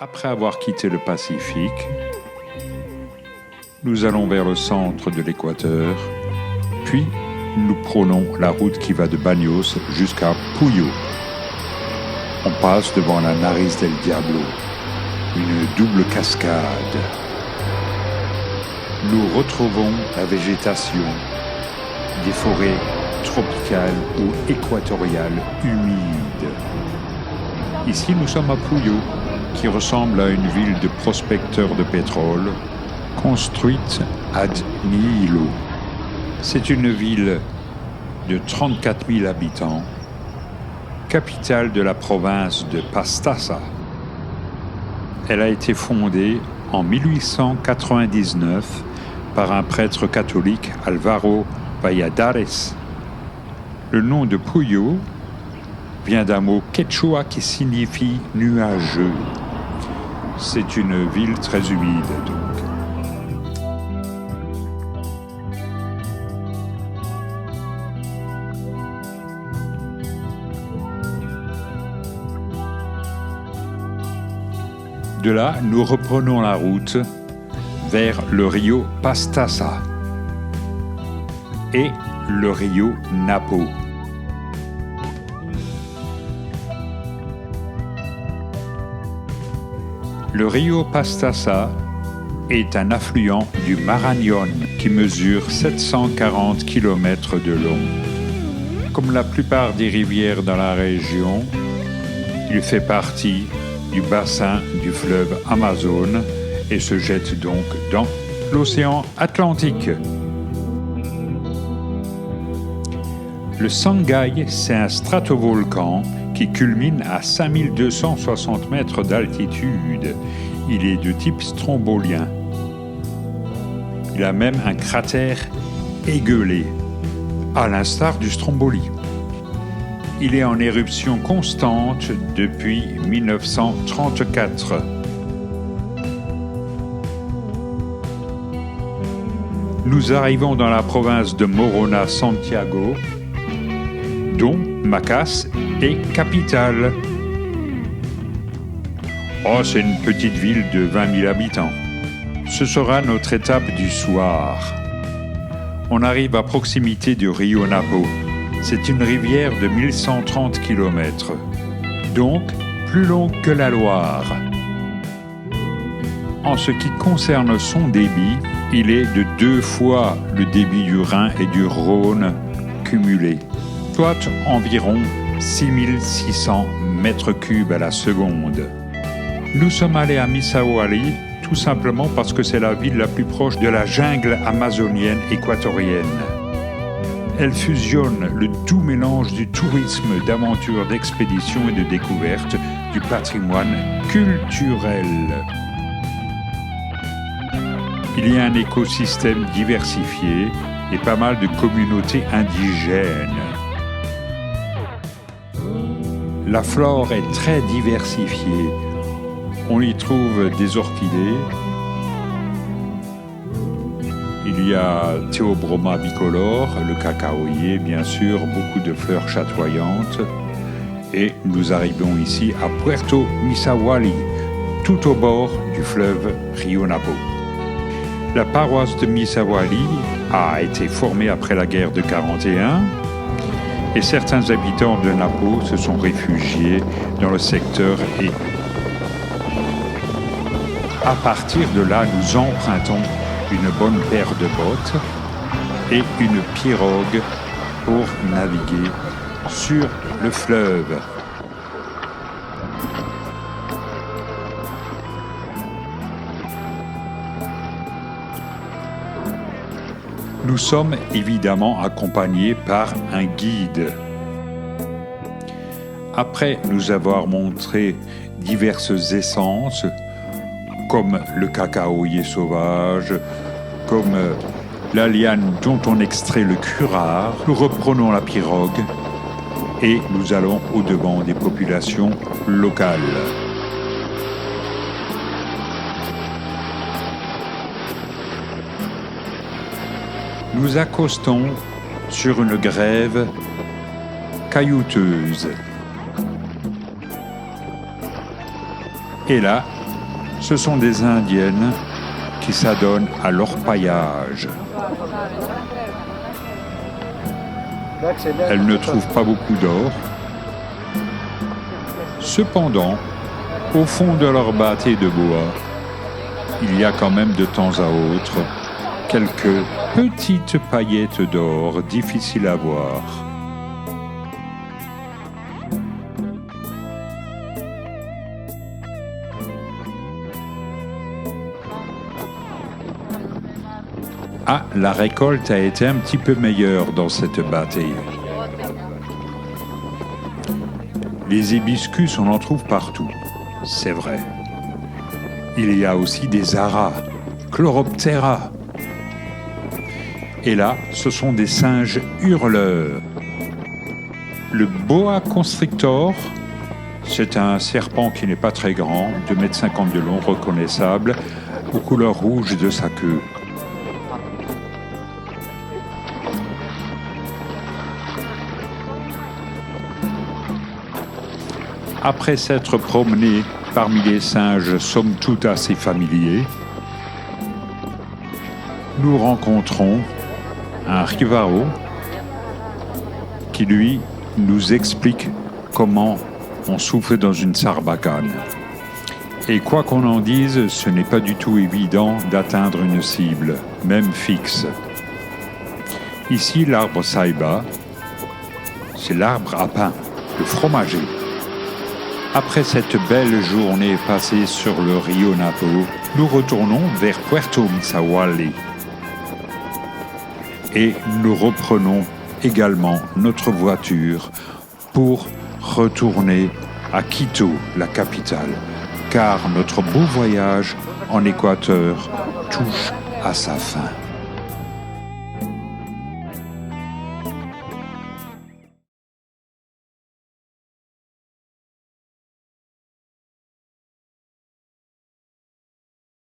Après avoir quitté le Pacifique, nous allons vers le centre de l'Équateur, puis nous prenons la route qui va de Baños jusqu'à Puyo. On passe devant la Nariz del Diablo, une double cascade. Nous retrouvons la végétation des forêts tropicales ou équatoriales humides. Ici, nous sommes à Puyo, qui ressemble à une ville de prospecteurs de pétrole, construite ad nihilo. C'est une ville de 34 000 habitants, capitale de la province de Pastaza. Elle a été fondée en 1899 par un prêtre catholique, Álvaro Valladares. Le nom de Puyo vient d'un mot quechua qui signifie nuageux. C'est une ville très humide, donc. De là, nous reprenons la route vers le rio Pastaza et le rio Napo. Le rio Pastaza est un affluent du Marañón qui mesure 740 km de long. Comme la plupart des rivières dans la région, il fait partie du bassin du fleuve Amazone et se jette donc dans l'océan Atlantique. Le Sangay, c'est un stratovolcan qui culmine à 5260 mètres d'altitude. Il est de type strombolien. Il a même un cratère égueulé, à l'instar du Stromboli. Il est en éruption constante depuis 1934. Nous arrivons dans la province de Morona Santiago, dont Macas est capitale. Oh, c'est une petite ville de 20 000 habitants. Ce sera notre étape du soir. On arrive à proximité du rio Napo. C'est une rivière de 1130 km, donc plus longue que la Loire. En ce qui concerne son débit, il est de 2 fois le débit du Rhin et du Rhône cumulés, soit environ 6600 mètres cubes à la seconde. Nous sommes allés à Misahuali tout simplement parce que c'est la ville la plus proche de la jungle amazonienne équatorienne. Elle fusionne le doux mélange du tourisme, d'aventure, d'expédition et de découverte, du patrimoine culturel. Il y a un écosystème diversifié et pas mal de communautés indigènes. La flore est très diversifiée. On y trouve des orchidées. Il y a Theobroma bicolore, le cacaoyer, bien sûr, beaucoup de fleurs chatoyantes. Et nous arrivons ici à Puerto Misahuali, tout au bord du fleuve Rio Napo. La paroisse de Misahuali a été formée après la guerre de 1941 et certains habitants de Napo se sont réfugiés dans le secteur et à partir de là, nous empruntons une bonne paire de bottes et une pirogue pour naviguer sur le fleuve. Nous sommes évidemment accompagnés par un guide. Après nous avoir montré diverses essences, comme le cacaoyer sauvage, comme la liane dont on extrait le curare, nous reprenons la pirogue et nous allons au-devant des populations locales. Nous accostons sur une grève caillouteuse. Et là, Ce sont des Indiennes qui s'adonnent à l'orpaillage. Elles ne trouvent pas beaucoup d'or. Cependant, au fond de leur bâté de bois, il y a quand même de temps à autre quelques petites paillettes d'or difficiles à voir. Ah, la récolte a été un petit peu meilleure dans cette bâtée. Les hibiscus, on en trouve partout, c'est vrai. Il y a aussi des aras, Chloroptera. Et là, ce sont des singes hurleurs. Le boa constrictor, c'est un serpent qui n'est pas très grand, 2,50 m de long, reconnaissable, aux couleurs rouges de sa queue. Après s'être promené parmi les singes somme toute assez familiers, nous rencontrons un Jivaro qui, lui, nous explique comment on souffle dans une sarbacane. Et quoi qu'on en dise, ce n'est pas du tout évident d'atteindre une cible, même fixe. Ici, l'arbre Saiba, c'est l'arbre à pain, le fromager. Après cette belle journée passée sur le Rio Napo, nous retournons vers Puerto Mixawali. Et nous reprenons également notre voiture pour retourner à Quito, la capitale, car notre beau voyage en Équateur touche à sa fin.